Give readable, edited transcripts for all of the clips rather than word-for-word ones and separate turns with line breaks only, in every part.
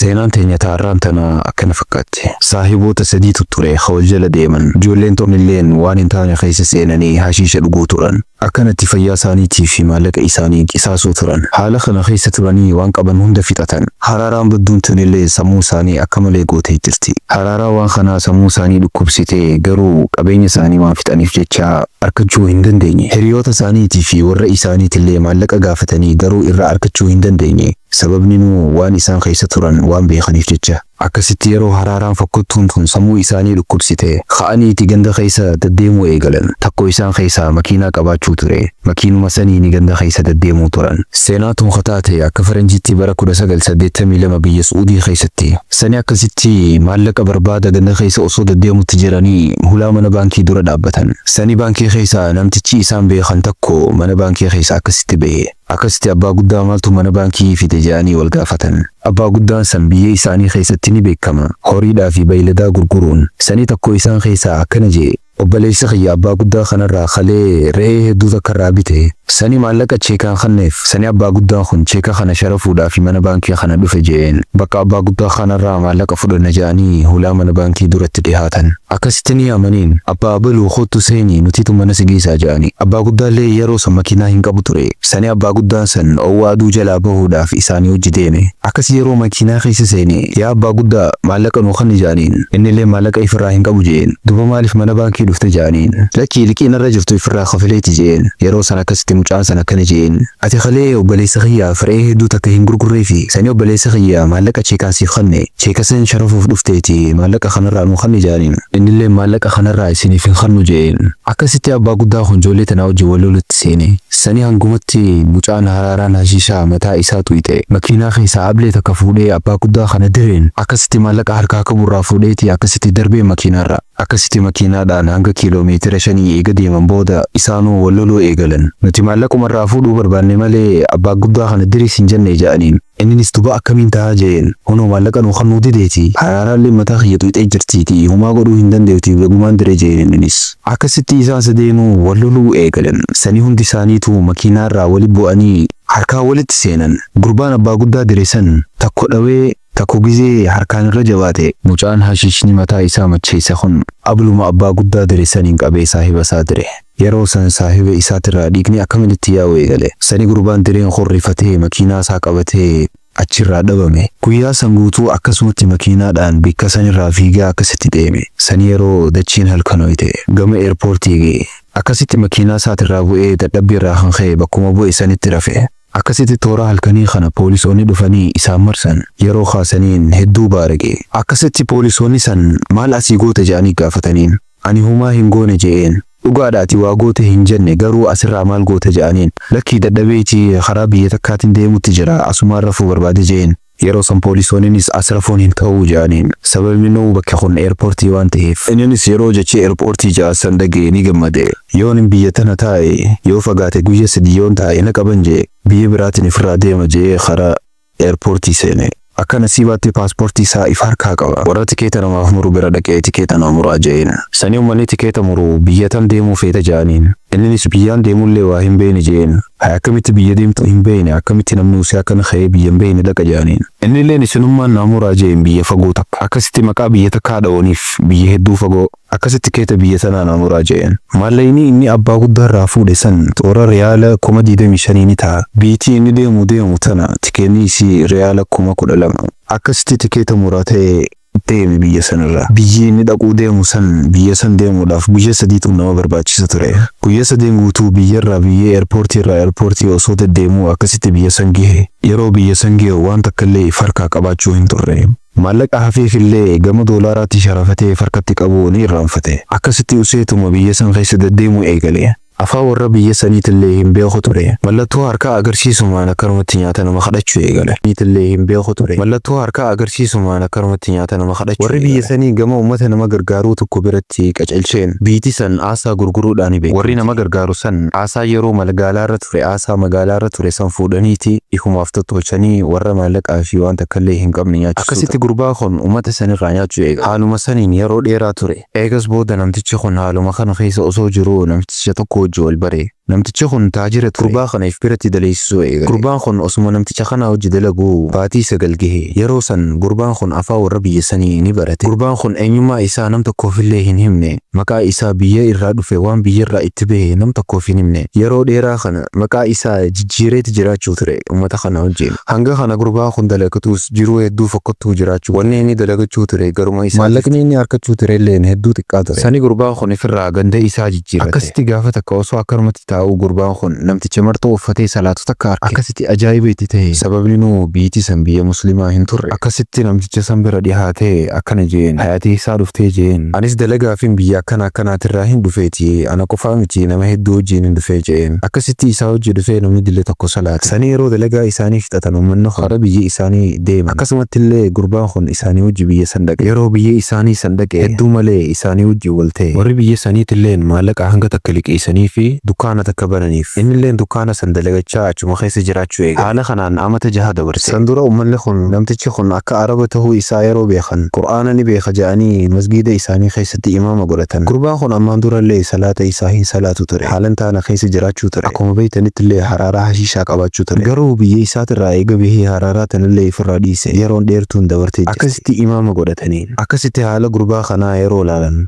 Seenaan teenya taarraan tana akkana fakkaatti. Saahiboota sadiitu ture hawal jala deeman. Ijoolleen tokkolleen waan hin taane keessa seenanii hashiisha dhuguu turan. Akkanatti fayyaa isaaniitii fi maallaqa isaanii qisaasuu turan. Haala kana keessa turanii waan qaban hunda fixatan. Haraaraan badduun tunillee sammuu isaanii akka malee gootee jirti. Haraaraa waan kanaa sammuu isaanii dhukkubsitee garuu qabeenya isaanii waan fixaniif jecha arkachuu hin dandeenye. Hiriyoota isaaniitii fi warra isaaniitillee maallaqa gaafatanii garuu irraa arkachuu hin dandeenye. Sababni waan isaan keessa turan waan beekaniif jecha. Akkasitti yeroo haraaraan fakkattuun tun sammuu isaanii dhukkubsite ka'aniiti ganda keessa deddeemuu eegalan. Takko isaan keessaa makiinaa qabaachuu ture. Makiinuma saniini ganda keessa deddeemuu turan. Seenaa tun kataate akka faranjiitti bara 1982 biyya Suudii keessatti. Sani akkasitti maallaqa barbaada ganda keessa osoo deddeemutti jiranii hulaa mana baankii dura dhaabbatan. Sani baankii keessa namtichi isaan beekan takko mana baankii keessa akkasitti ba'e. Akkasitti abbaa guddaa maaltu mana baankii fide jedhanii wal gaafatan. Abbaa guddaan san biyya isaanii keessatti ni beekama. Horiidhaa fi beeyladaa gurguruun. Sanii takko isaan keessaa akkana jee. Obboleessa kiyya abbaa guddaa kanarraa kalee re'ee hedduu takkarraa bite. Sani maallaqa cheekaan kanneef. Sani abbaa guddaan kun cheeka kana sharafuudhaa fi mana baankii kana dhufe jeen. Bakka abbaa guddaa kanarraa maallaqa fudhanna jedhanii hulaa mana baankii duratti dhihaatan. Akkasitti ni amaniin. Abbaa baluu kottu seenii nutitu mana sigiisaa jedhanii. Abbaa guddaallee yeroo san makiinaa hin qabu ture. Sani abbaa guddaan san owwaa aduu jalaa bahuudhaaf isaanii hojii deeme. Akkasi yeroo makiinaa keessa seene yaa abbaa guddaa maallaqa nuu kanni jedhaniin. Innillee maallaqa ifirraa hin qabu jeen. Duba maaliif mana baankii dhufte jedhaniin. Lakkii liqiin irra jirtu ifirraa kafileeti jeen. Yeroo san akkasitti mucaan san akkana jeen. Ati kalee obboleessa kiyyaa re'ee hedduu takka hin gurgurree fi sani obboleessa kiyyaa maallaqa cheekaan siif kanne. Cheeka san sharafuuf dhufteeti maallaqa kanarraa nuu kanni jedhaniin. Innillee maallaqa kanarraa isiniif hin kannu jeen. Akkasitti abbaa guddaa kun ijoollee tanaa wajjin wal lolutti seene. Sani hangumatti mucaan haraaraan hashiishaa mataa isaa tuyxe. Makiinaa keessaa ablee takka fuudhee abbaa guddaa kana direen. Akkasitti maallaqa harkaa qaburraa fuudheeti akkasitti darbee makiinaarra. Akkasitti makiinaadhaan hanga kiiloomeetira 5 eega deeman booda isaanuu wal loluu eegalan. Nuti maallaqumarraa fuudhuu barbaanne malee abbaa guddaa kana diriis hin jenne jedhaniin. Innis duba akkamiin ta'a jeen. Hunoo maallaqa nuu kannuu dideeti. Haraaraallee mataa kiyya tuyxee jirtiiti. Humaa godhuu hin dandeetti begumaan dire jeen innis. Akkasitti isaan sadeenuu wal loluu eegalan. Sani hundi isaaniitu makiinaarraa wali bu'anii harkaa walitti seenan. Gurbaan abbaa guddaa dire san takko dhawee takko gizee harkaan irra jabaate. Mucaan hashiishni mataa isaa macheessa kun abluma abbaa guddaa dire saniin qabee saahiba isaa dire. Yeroo san saahiba isaatirraa dhiigni akkamitti yaa'u eegale. Sani gurbaan direen horrifatee makiinaa isaa qabatee achirraa dhabame. Guyyaa san guutuu akkasumatti makiinaadhaan bakka sanirraa fiigaa akkasitti deeme. Sani yeroo dachiin halkanoyte gama eerpoortii ga'e. Akkasitti makiinaa isaatirraa bu'ee dadhabbiirraa kan ka'e bakkuma bu'e sanitti rafe. Akkasitti toora halkanii kana poolisoonni dhufanii isaan marsan. Yeroo kaasaniin hedduu baarage. Akkasitti poolisoonni san maal asii goote jedhanii gaafataniin. Ani humaa hin goone je'een. Dhugaadhaati waa goote hin jenne garuu asirraa maal goote jedhaniin. Lakkii dadhabeetii karaa biyya takkaatiin deemutti jira asumaan rafuu barbaade jeen. Yeroo san poolisoonnis as rafuun hin ta'uu jedhaniin. Sababni nuu bakka kun eerpoortii waan ta'eef. Innis yeroo jechi eerpoortii ja'asan dhagee ni gammade. Yoon biyya tana taa'e yoo fagaate guyya 3 yoon taa'e na qaban jee. Biyya biraatiin ifirraa deema jee karaa eerpoortii seene. Akka nasiibaatti paaspoortii isaa if harkaa qaba. Warra tikeeta namaaf muru bira dhaqee tikeeta nama muraa jeen. Sani uummanni tikeeta muru biyya tam deemuu feeta jedhaniin. Innis biyyaan deemullee waa hin beekne jeen. Akkamitti biyya deemtu hin beekne akkamitti namni usee akkana ka'ee biyya hin beekne dhaqa jedhaniin. Innillee isinummaan nama muraa jeen biyya fagoo takka. Akkasitti maqaa biyya takkaa dha'ooniif biyya hedduu fagoo. Akkasitti tikeeta biyya sanaa nama muraa jeen. Maallaqni inni abbaa guddaarraa fuudhe san toora riyaala 25,000 ni ta'a. Biitii inni deemu tana tikeenni isii riyaala 12,000. Akkasitti tikeeta muraa ta'e deeme biyya sanarraa. Biyyi inni dhaquu deemu san biyya san deemuudhaaf guyya 3tu nama barbaachisa ture. Guyya 3 guutuu biyyarraa biyya eerpoortii osoo deddeemuu akkasitti biyya san gahe. Yeroo biyya san gahe waan takkallee harkaa qabaachuu hin turre. Maallaqa hafeefillee gama doolaaraatti sharafatee harkatti qabu ni irraanfate. Akkasitti useetuma biyya san keessa deddeemuu eegale. Afaan warra biyya saniitillee hin beeku ture. Mallattoo harkaa agarsiisumaan akkanumatti nyaata nama kadhachuu eegale. Niitillee hin beeku ture. Mallattoo harkaa agarsiisumaan akkanumatti nyaata nama kadhachuu. Warri biyya sanii gama uummata nama gargaaruu tokko biratti qacelcheen biitii san aasaa gurguruudhaan beeku. Warri nama gargaaru san aasaa yeroo magaalaarra ture aasaa magaalaarra ture san fuudhaniiti ikumaaf tottolchanii warra maallaqaa fi waan takkallee hin qabne nyaachisuu. Akkasitti gurbaa kun uummata sanirraa nyaachuu eegale. Haaluma saniin yeroo dheeraa ture. Eegas booda namtichi kun haaluma kana keessa osoo jiruu namticha tokko wajji wal bare. namtichi kun taajira ture. Gurbaa kana if biratti daleessisuu eegale. Gurbaan kun osuma namticha kana hojii dalaguu baatii 9 gahe. Yeroo san gurbaan kun afaan warra biyya sanii ni barate. Gurbaan kun eenyummaa isaa nam tokkoofillee hin himne. Maqaa isaa biyya irraa dhufe waan biyya irraa itti bahe nam tokkoof hin himne. Yeroo dheeraa kana maqaa isaa jijjiireeti jiraachuu ture ummata kana wajjin. Hanga kana gurbaan kun dalagatus jiruu hedduu fokkottuu jiraachuu. Wanni inni dalagachuu ture garuma isaa. Maallaqni inni harkachuu ture illee hedduu xiqqaa ture. Sani gurbaan kun ifirraa ganda isaa jijjiirate. Akkasitti gaafa takka osoo akkanumatti taa'uu gurbaan kun namticha marxoo uffatee salaatu takka arge. Akkasitti ajaa'iba itti ta'e. Sababni nuu biyyattii san biyya musliimaa hin turre. Akkasitti namticha san bira dhihaatee akkana jeen hayatee isaa dhuftee jeen anis dalagaafin biyya akkanaatirraa hin dhufeeti. Ana qofaa miti nama hedduu wajjin hin dhufee jeen. Akkasitti isaa hojii dhufee namni dille tokko salaate. Sani yeroo dalagaa isaanii fixatan uummanni hara biyya isaanii deeman. Akkasumatti illee gurbaan kun isaanii wajji biyya san dhaqe. Yeroo biyya isaanii san dhaqe hedduu malee isaanii wajji wal ta'e. Warri biyya saniitillee maallaqa hanga takka liqeessanii fi dukkaana takka bananiif. Innillee dukkaana san dalagachaa achuma keessa jiraachuu eegale. Haala kanaan amata 6 dabarse. San dura uummanni kun namtichi kun akka araba tahuu isaa yeroo beekan qur'aana ni beeka jedhanii masgiida isaanii keessatti imaama godhatan. Gurbaan kun ammaan durallee salaata isaa hin salaatu ture. Haalan taana keessa jiraachuu ture. Akkuma beeytanittillee haraaraa hashiishaa qabaachuu ture. Garuu biyya isaatirraa eega bahee haraaraa tanillee ifirraa dhiise. Yeroon dheertuun dabartee akkasitti imaama godhatanii. Akkasitti haala gurbaa kanaa yeroo ilaalan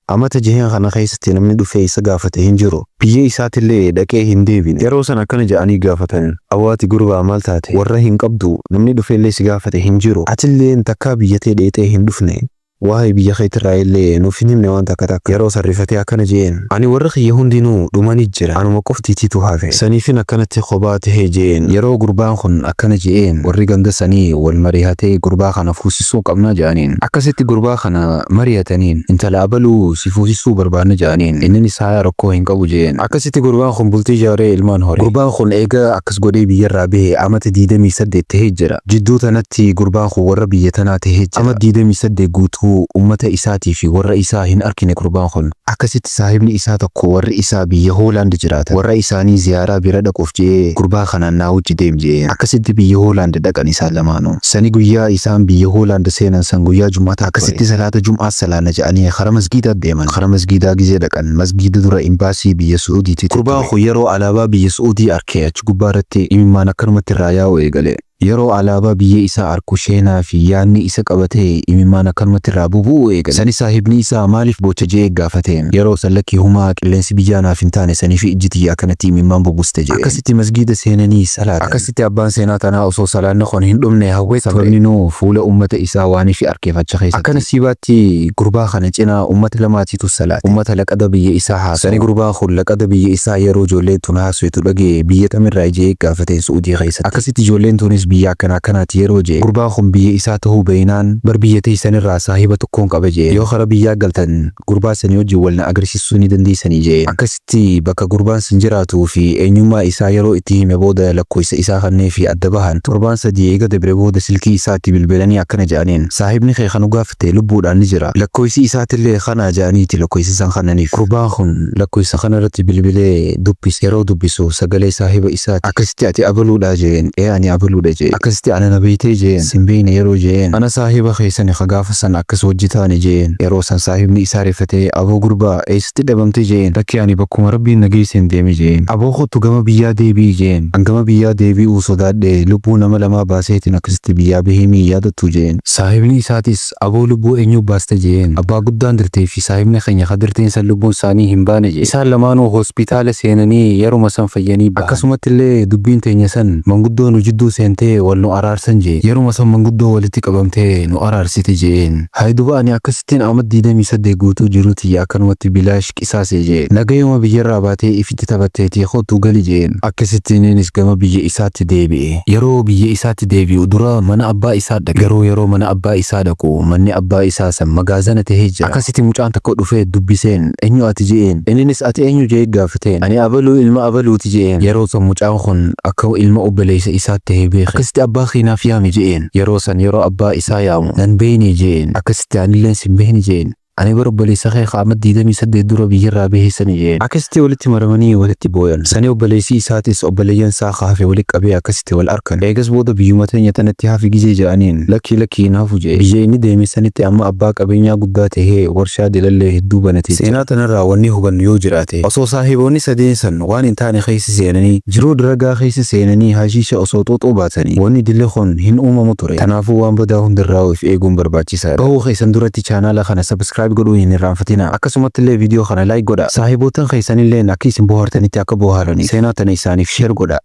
amata 6 kana keessatti namni dhufee isa gaafate hin jiru. Biyya isaatillee dhaqee hin deebine. Yeroo san akkana jedhanii gaafatan. Awaati gurbaa maal taate? Warra hin qabdu namni dhufeellee si gaafate hin jiru. Atillee takkaa biyyatee dheetee hin dhufne. Waa'ee biyya keetirraa illee nuuf hin himne waan takka takka. Yeroo sarrifatee akkana jeen ani warra kiyya hundinuu dhumanii jira. Anuma qoftiitiitu hafe. Saniifin akkanatti kophaa tahee jeen. Yeroo gurbaan kun akkana jeen warri ganda sanii wal mari'atee gurbaa kana fuusisuu qabna jedhaniin. Akkasitti gurbaa kana mari'ataniin intala abaluu si fuusisuu barbaanna jedhaniin. Inni isaa rakkoo hin qabu jeen. Akkasitti gurbaan kun bultii ijaaree ilmaan hore. Gurbaan kun eega akkas godhee biyyarraa bahee amata 28 tahee jira. Jidduu tanatti gurbaan kun warra biyya tanaa tahee jira. Amata 28 guutuu ummata isaatii fi warra isaa hin arkine gurbaan kun. Akkasitti saahibni isaa tokko warri isaa biyya Hoolaand jiraata. Warra isaanii ziyaaraa bira dhaquuf jee gurbaa kanaan naa wajji deem jee. Akkasitti biyya Hoolaand dhaqan isaan lamaanuu. Sani guyyaa isaan biyya Hoolaand seenan san guyyaa Jum'aataa akkasitti salaata Jum'aa salaana jedhanii kara masgiidaa deeman. Kara masgiidaa gizee dhaqan masgiida dura imbaasii biyya Suudiiti. Gurbaan kun yeroo alaabaa biyya Suudii arkee achi gubbaarratti imimmaan akkanumatti irraa yaa'u eegale. Yeroo alaabaa biyya isaa arku sheenaa fi yaanni isa qabatee imimmaan akkanumatti irraa bubu'u eegale. Sani saahibni isaa maaliif bocha jee gaafateen. Yeroo sallakkii humaa qilleensi biyyaa naaf hin taane sanii fi ijjiti akkanatti imimmaan bubuste jee. Akkasitti masgiida seenanii salaatan. Akkasitti abbaan seenaa tanaa osoo salaanni kun hin dhumne hawwee sababni nuu fuula ummata isaa waaniif arkeeffacha keessatti. Akkana siibaatti gurbaa kana cinaa ummata lamaatiitu salaate. Ummata laqada biyya isaa haasawu. Sani gurbaan kun laqada biyya isaa yeroo ijoolleen tun haasweetu dhagee biyya tamirraa jee gaafateen Suudii keessatti. Akkasitti ijoolleen tunis biyya akkanaatti yeroo jee gurbaan kun biyya isaa tahuu beeynaan bar biyya teessanirraa saahiba tokkoon qaba jee. Yoo kara biyyaa galtan gurbaa sanii wajjin wal na agarsiisuu ni dandeessanii jee. Akkasitti bakka gurbaan sun jiraatuu fi eenyummaa isaa yeroo itti hime booda lakkoofsa isaa kannee fi adda bahan torbaan 3 eega dabre booda silkii isaatti bilbilanii akkana jedhaniin saahibni kee kan gaafatee lubbuudhaan ni jira. Lakkoofsi isaatillee kana jedhaniiti lakkoofsi san kananiif. Gurbaan kun lakkoofsa kanarratti bilbilee dubbise. Yeroo dubbisu sagalee saahiba isaati. Akkasitti ati abaluudha jeen. Ani abaluudha jee. Akkasitti ana na beeytee jeen. Simbeeyne yeroo jeen. Ana saahiba keessani gaafa san akkas hojjetaani jeen. Yeroo san saahibni isaa rifatee aboo gurbaa eessatti dhabamte jeen. Bakki ani bakkuma rabbiin na geesseen deeme jeen. Aboo kottu gama biyyaa deebii jeen. An gama biyyaa deebi'uu sodaadhe lubbuu nama lamaa baaseetiin akkasitti biyyaa bahee yaadattu jeen. Saahibni isaatis aboo lubbuu eenyu baaste jeen. Abbaa guddaan dirtee fi saahibni keenya kadirteen san lubbuun isaanii hin baane jeen. Isaan lamaanuu hospitaala seenanii yeruma san fayyanii bahan. Akkasumattillee dubbiin teenya san manguddoo nu jidduu seentee wal nu araarsan jee. Yeruma san manguddoo walitti qabamtee nu araarsite jeen. Hayduba ani akkasittiin amata 28 guutuu jiruuti akkanumatti bilaash qisaase jeen. Nagayuma biyyarraa baatee ifitti taphatteetii kottu gali jeen. Akkasittiin innis gama biyya isaatti deebi'e. Yeroo biyya isaatti deebi'u dura mana abbaa isaa dhaqe. Garuu yeroo mana abbaa isaa dhaqu manni abbaa isaa san magaazana tahee jira. Akkasitti mucaan tokko dhufee dubbiseen eenyu ati jeen. Innis ati eenyu jee gaafateen. Ani abaluu ilma abaluuti jeen. Yeroo san mucaan kun akka ilma obboleessa isaatti tahee beeke. Akkasitti abbaa keenaaf yaami jeen. Yeroo san yeroo abbaa isaa yaamu nan beeyne jeen. Akkasitti anilleen sin beeyne jeen. Ani obboleessa kee qaama 28 dura biyyarraa baheessanii jeen. Akkasitti walitti maramanii walitti booyan. Sani obboleessi isaatis obboleeyyan isaa kaafe walitti qabee akkasitti wal arkan. Eegas booda biyyuma teenya tanatti hafi gizee jedhaniin lakki naafu jee. Biyya inni deeme sanitti amma abbaa qabeenyaa guddaa tahee warshaa dilallee hedduu banate. Seenaa tanarraa wanni hubannu yoo jiraate osoo saahiboonni sadeensan waan hin taane keessa seenanii jiruu dalagaa keessa seenanii hashiisha osoo xooxoo baatanii wanni dille kun hin uumamu ture. Kanaafuu waan badaa hundarraa of eeguun barbaachisaadha. Bahuu keessan duratti chaanaala kana subscribe godhuu hin irraanfatina. Akkasumatti illee viidiyoo kana like godha. Saahibootan keessanillee akka isin bohaartanitti akka bohaaranii seenaa tana isaaniif share godha.